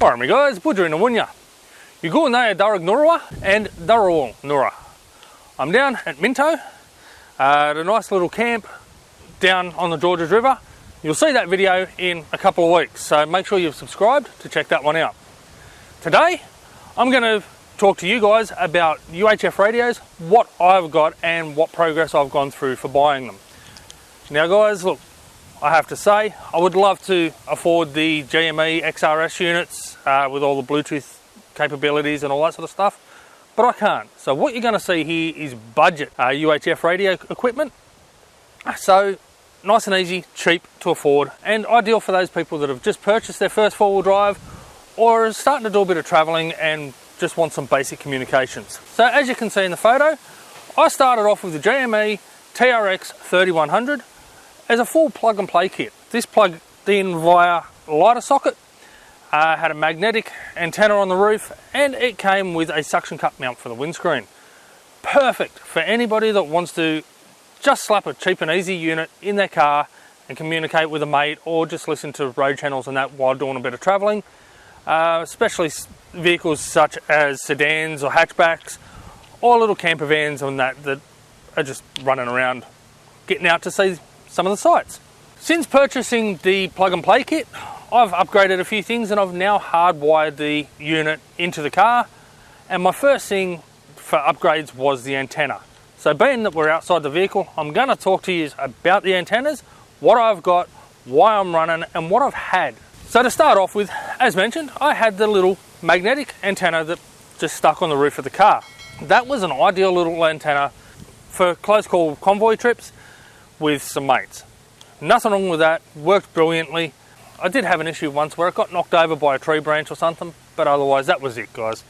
Alright me guys, Pajero in the Wunya. You go in there Dalang Nura and Dalang Nura. I'm down at Minto at a nice little camp down on the Georges River. You'll see that video in a couple of weeks, so make sure you've subscribed to check that one out. Today, I'm going to talk to you guys about UHF radios, what I've got and what progress I've gone through for buying them. Now guys, look, I have to say, I would love to afford the GME XRS units with all the Bluetooth capabilities and all that sort of stuff, but I can't. So what you're going to see here is budget UHF radio equipment. So nice and easy, cheap to afford, and ideal for those people that have just purchased their first four-wheel drive or are starting to do a bit of travelling and just want some basic communications. So as you can see in the photo, I started off with the GME TRX 3100 as a full plug and play kit. This plugged in via lighter socket, had a magnetic antenna on the roof, and it came with a suction cup mount for the windscreen. Perfect for anybody that wants to just slap a cheap and easy unit in their car and communicate with a mate, or just listen to road channels and that while doing a bit of travelling, especially vehicles such as sedans or hatchbacks or little camper vans and that are just running around getting out to see some of the sights. Since purchasing the plug and play kit, I've upgraded a few things and I've now hardwired the unit into the car, and my first thing for upgrades was the antenna. So being that we're outside the vehicle, I'm going to talk to you about the antennas, what I've got, why I'm running and what I've had. So to start off with, as mentioned, I had the little magnetic antenna that just stuck on the roof of the car. That was an ideal little antenna for close call convoy trips with some mates. Nothing wrong with that, worked brilliantly. I did have an issue once where it got knocked over by a tree branch or something, but otherwise that was it guys.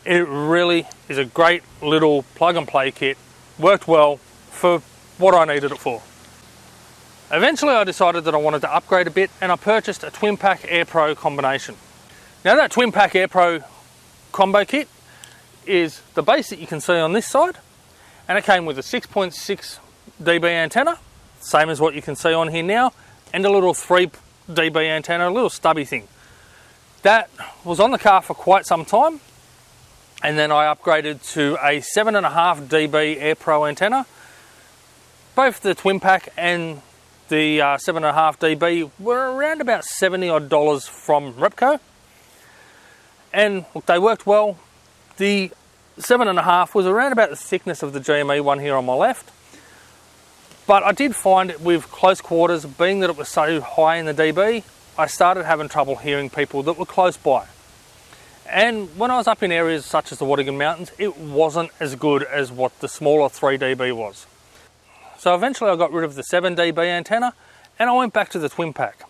It really is a great little plug and play kit, worked well for what I needed it for. Eventually I decided that I wanted to upgrade a bit and I purchased a twin pack Aerpro combination. Now that twin pack Aerpro combo kit is the base that you can see on this side, and it came with a 6.6 dB antenna, same as what you can see on here now, and a little 3 dB antenna, a little stubby thing. That was on the car for quite some time, and then I upgraded to a 7.5 dB Aerpro antenna. Both the twin pack and the 7.5 dB were around about $70 odd from Repco, and look, they worked well. The 7.5 was around about the thickness of the GME one here on my left, but I did find it with close quarters, being that it was so high in the dB, I started having trouble hearing people that were close by. And when I was up in areas such as the Awabakal Mountains, it wasn't as good as what the smaller 3 dB was. So eventually I got rid of the 7 dB antenna and I went back to the twin pack.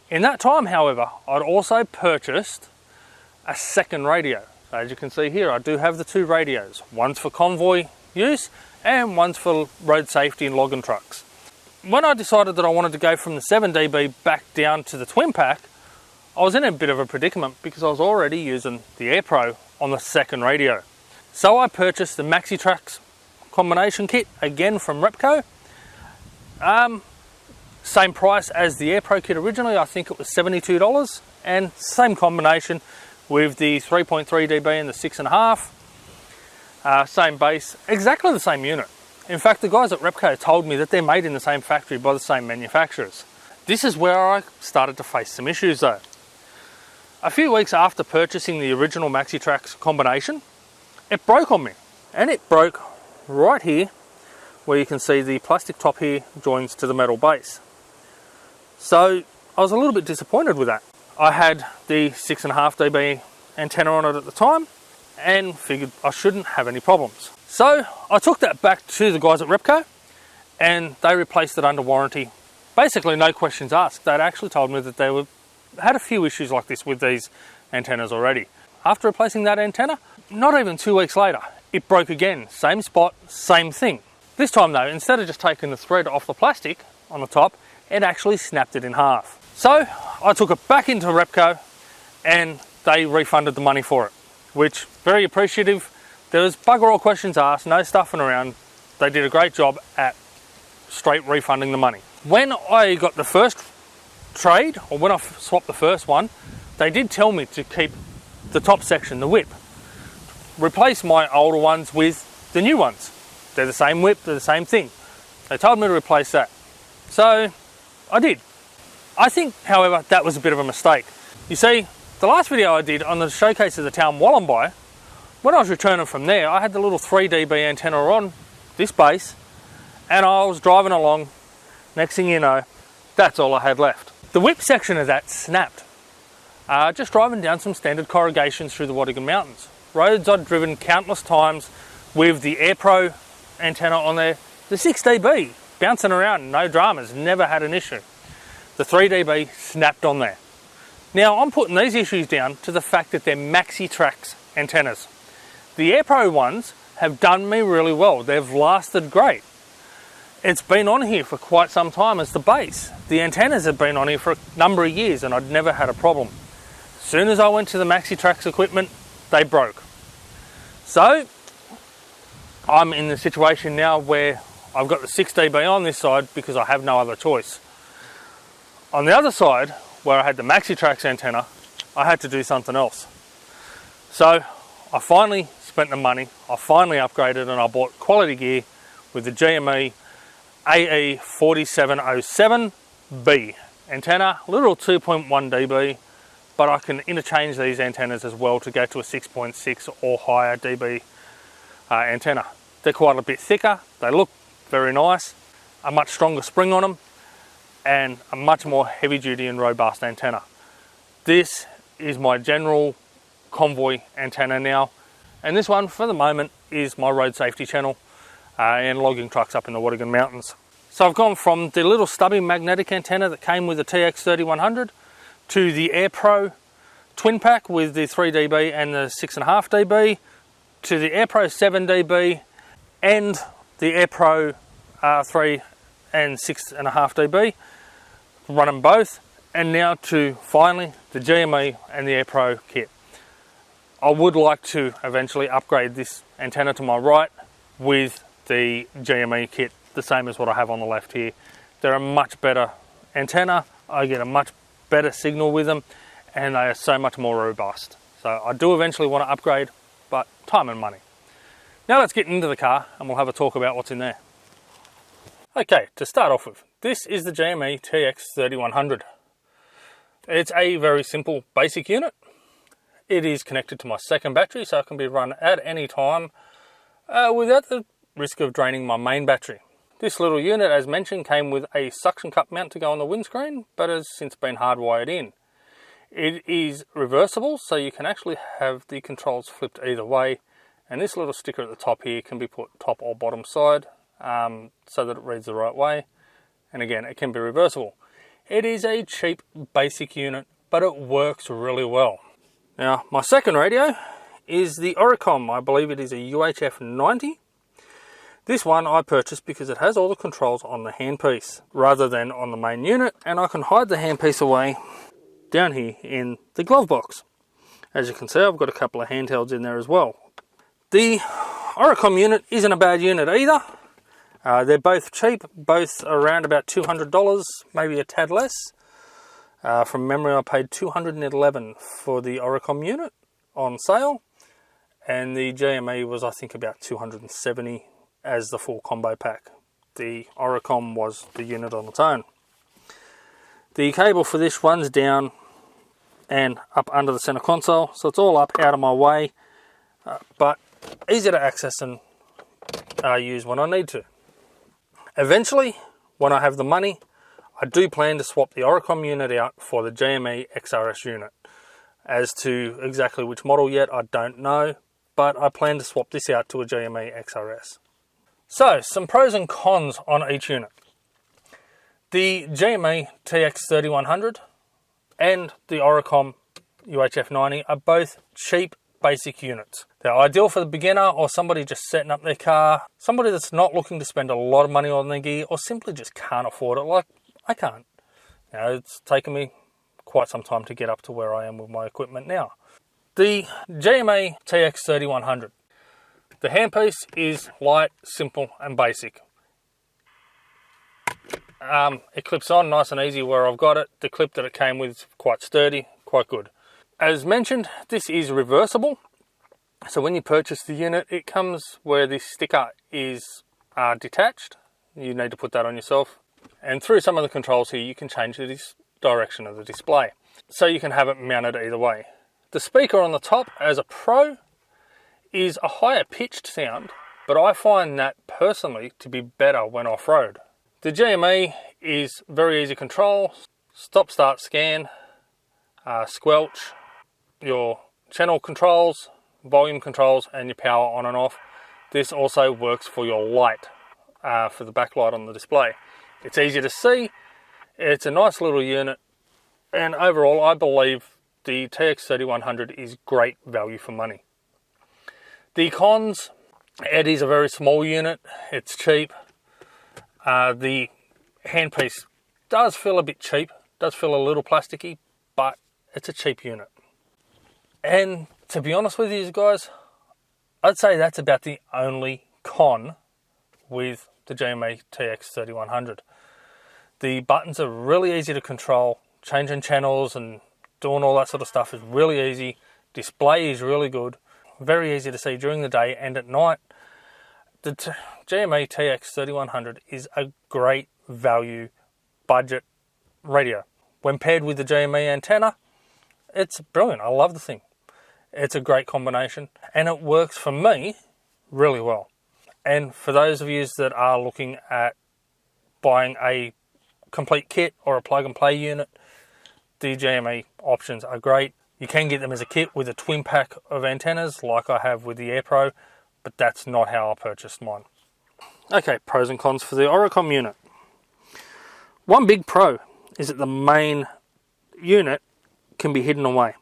In that time, however, I'd also purchased a second radio. So as you can see here, I do have the two radios. One's for convoy use and one's for road safety and logging trucks. When I decided that I wanted to go from the 7 dB back down to the twin pack, I was in a bit of a predicament because I was already using the Aerpro on the second radio. So I purchased the MaxiTrax combination kit, again from Repco. Same price as the Aerpro kit originally, I think it was $72, and same combination with the 3.3 dB and the 6.5. Same base, exactly the same unit. In fact, the guys at Repco told me that they're made in the same factory by the same manufacturers. This is where I started to face some issues though. A few weeks after purchasing the original MaxiTrax combination, it broke on me. And it broke right here, where you can see the plastic top here joins to the metal base. So I was a little bit disappointed with that. I had the 6.5 dB antenna on it at the time and figured I shouldn't have any problems. So I took that back to the guys at Repco and they replaced it under warranty. Basically no questions asked. They'd actually told me that they had a few issues like this with these antennas already. After replacing that antenna, not even 2 weeks later, it broke again. Same spot, same thing. This time though, instead of just taking the thread off the plastic on the top, it actually snapped it in half. So I took it back into Repco and they refunded the money for it, which very appreciative. There was bugger all questions asked, no stuffing around. They did a great job at straight refunding the money. When I got the first trade, or when I swapped the first one, they did tell me to keep the top section, the whip. Replace my older ones with the new ones. They're the same whip, they're the same thing. They told me to replace that. So I did. I think, however, that was a bit of a mistake. You see, the last video I did on the showcase of the town Wallumbye, when I was returning from there, I had the little 3 dB antenna on this base, and I was driving along. Next thing you know, that's all I had left. The whip section of that snapped. Just driving down some standard corrugations through the Awabakal Mountains. Roads I'd driven countless times with the Aerpro antenna on there. The 6 dB, bouncing around, no dramas, never had an issue. The 3 dB snapped on there. Now I'm putting these issues down to the fact that they're MaxiTrax antennas. The Aerpro ones have done me really well. They've lasted great. It's been on here for quite some time as the base. The antennas have been on here for a number of years and I'd never had a problem. As soon as I went to the MaxiTrax equipment, they broke. So I'm in the situation now where I've got the 6 dB on this side because I have no other choice. On the other side, where I had the MaxiTrax antenna, I had to do something else. So I finally spent the money, I finally upgraded and I bought quality gear with the GME AE4707B antenna, little 2.1 dB, but I can interchange these antennas as well to go to a 6.6 or higher dB antenna. They're quite a bit thicker, they look very nice, a much stronger spring on them, and a much more heavy duty and robust antenna. This is my general convoy antenna now, and this one for the moment is my road safety channel and logging trucks up in the Awabakal Mountains. So I've gone from the little stubby magnetic antenna that came with the TX3100 to the Aerpro twin pack with the 3 dB and the 6.5 dB, to the Aerpro 7 dB and the Aerpro 3 and 6.5 dB, run them both, and now to finally the GME and the Aerpro kit. I would like to eventually upgrade this antenna to my right with the GME kit, the same as what I have on the left here. They're a much better antenna, I get a much better signal with them, and they are so much more robust. So I do eventually want to upgrade, but time and money. Now let's get into the car and we'll have a talk about what's in there. Okay, to start off with, this is the GME TX3100. It's a very simple basic unit. It is connected to my second battery, so it can be run at any time without the risk of draining my main battery. This little unit, as mentioned, came with a suction cup mount to go on the windscreen, but has since been hardwired in. It is reversible, so you can actually have the controls flipped either way, and this little sticker at the top here can be put top or bottom side so that it reads the right way, and again, it can be reversible. It is a cheap basic unit, but it works really well. Now, my second radio is the Oricom. I believe it is a UHF 90. This one I purchased because it has all the controls on the handpiece rather than on the main unit, and I can hide the handpiece away down here in the glove box. As you can see, I've got a couple of handhelds in there as well. The Oricom unit isn't a bad unit either. They're both cheap, both around about $200, maybe a tad less. From memory, I paid $211 for the Oricom unit on sale, and the GME was, I think, about $270 as the full combo pack. The Oricom was the unit on its own. The cable for this runs down and up under the center console, so it's all up out of my way, but easy to access and use when I need to. Eventually, when I have the money, I do plan to swap the Oricom unit out for the GME XRS unit. As to exactly which model yet, I don't know, but I plan to swap this out to a GME XRS. So, some pros and cons on each unit. The GME TX3100 and the Oricom UHF 90 are both cheap basic units. They're ideal for the beginner or somebody just setting up their car, somebody that's not looking to spend a lot of money on their gear or simply just can't afford it like I can't. You know, it's taken me quite some time to get up to where I am with my equipment now. The GME TX3100. The handpiece is light, simple and basic. It clips on nice and easy where I've got it. The clip that it came with is quite sturdy, quite good. As mentioned, this is reversible. So when you purchase the unit, it comes where this sticker is detached. You need to put that on yourself. And through some of the controls here, you can change the direction of the display. So you can have it mounted either way. The speaker on the top as a Pro is a higher pitched sound, but I find that personally to be better when off-road. The GME is very easy control. Stop, start, scan, squelch, your channel controls, volume controls, and your power on and off. This also works for your light, for the backlight on the display. It's easy to see, it's a nice little unit, and overall I believe the TX3100 is great value for money. The cons, it is a very small unit, it's cheap. The handpiece does feel a bit cheap, does feel a little plasticky, but it's a cheap unit. And to be honest with you guys, I'd say that's about the only con with the GME TX3100. The buttons are really easy to control. Changing channels and doing all that sort of stuff is really easy. Display is really good. Very easy to see during the day and at night. The GME TX3100 is a great value budget radio. When paired with the GME antenna, it's brilliant. I love the thing. It's a great combination and it works for me really well. And for those of you that are looking at buying a complete kit or a plug and play unit, the GME options are great. You can get them as a kit with a twin pack of antennas like I have with the Aerpro, but that's not how I purchased mine. Okay, pros and cons for the Oricom unit. One big pro is that the main unit can be hidden away.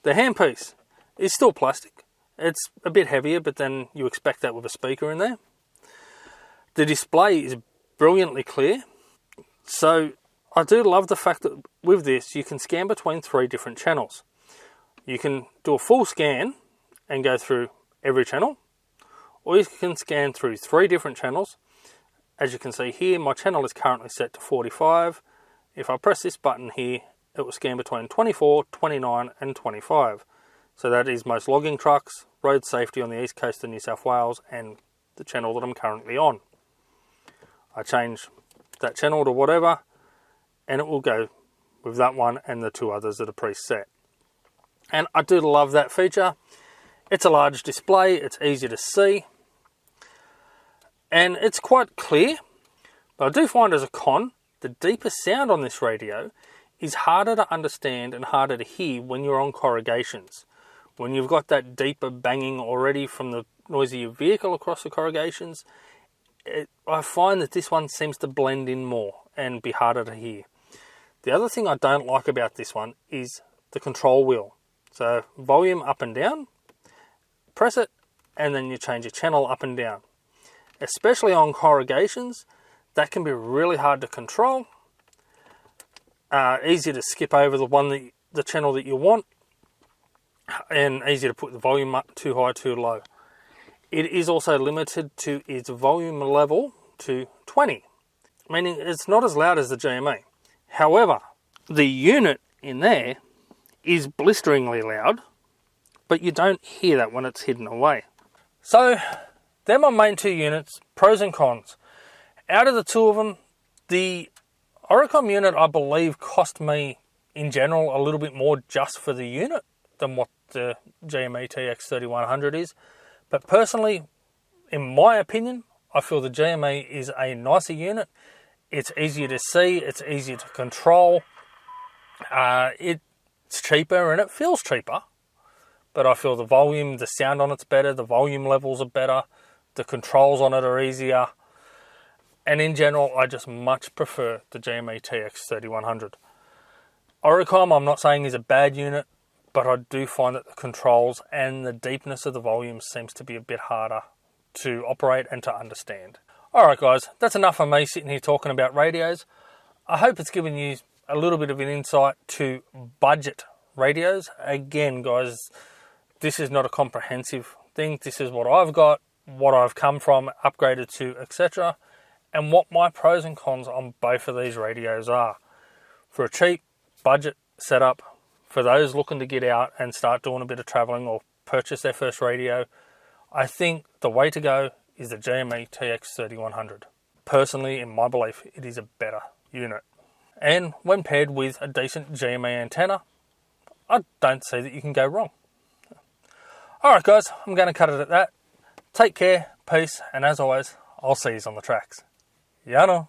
The handpiece is still plastic. It's a bit heavier, but then you expect that with a speaker in there. The display is brilliantly clear. So I do love the fact that with this you can scan between 3 different channels. You can do a full scan and go through every channel, or you can scan through 3 different channels. As you can see here, my channel is currently set to 45. If I press this button here, it will scan between 24, 29 and 25. So that is most logging trucks, road safety on the east coast of New South Wales, and the channel that I'm currently on. I change that channel to whatever, and it will go with that one and the 2 others that are preset. And I do love that feature. It's a large display, it's easy to see, and it's quite clear. But I do find as a con, the deeper sound on this radio is harder to understand and harder to hear when you're on corrugations. When you've got that deeper banging already from the noise of your vehicle across the corrugations, I find that this one seems to blend in more and be harder to hear. The other thing I don't like about this one is the control wheel. So volume up and down, press it, and then you change your channel up and down. Especially on corrugations, that can be really hard to control. Easy to skip over the channel that you want, and easy to put the volume up too high, too low. It is also limited to its volume level to 20, meaning it's not as loud as the GME. However, the unit in there is blisteringly loud, but you don't hear that when it's hidden away. So, they're my main 2 units, pros and cons. Out of the 2 of them, the Oricom unit I believe cost me in general a little bit more just for the unit than what the GME TX3100 is. But personally, in my opinion, I feel the GME is a nicer unit. It's easier to see, it's easier to control. It's cheaper and it feels cheaper. But I feel the volume, the sound on it's better, the volume levels are better, the controls on it are easier. And in general, I just much prefer the GME TX3100. Oricom, I'm not saying is a bad unit, but I do find that the controls and the deepness of the volume seems to be a bit harder to operate and to understand. Alright guys, that's enough of me sitting here talking about radios. I hope it's given you a little bit of an insight to budget radios. Again guys, this is not a comprehensive thing. This is what I've got, what I've come from, upgraded to, etc. And what my pros and cons on both of these radios are. For a cheap budget setup, for those looking to get out and start doing a bit of travelling or purchase their first radio, I think the way to go is the GME TX3100. Personally, in my belief, it is a better unit. And when paired with a decent GME antenna, I don't see that you can go wrong. Alright guys, I'm going to cut it at that. Take care, peace, and as always, I'll see you on the tracks. Yano.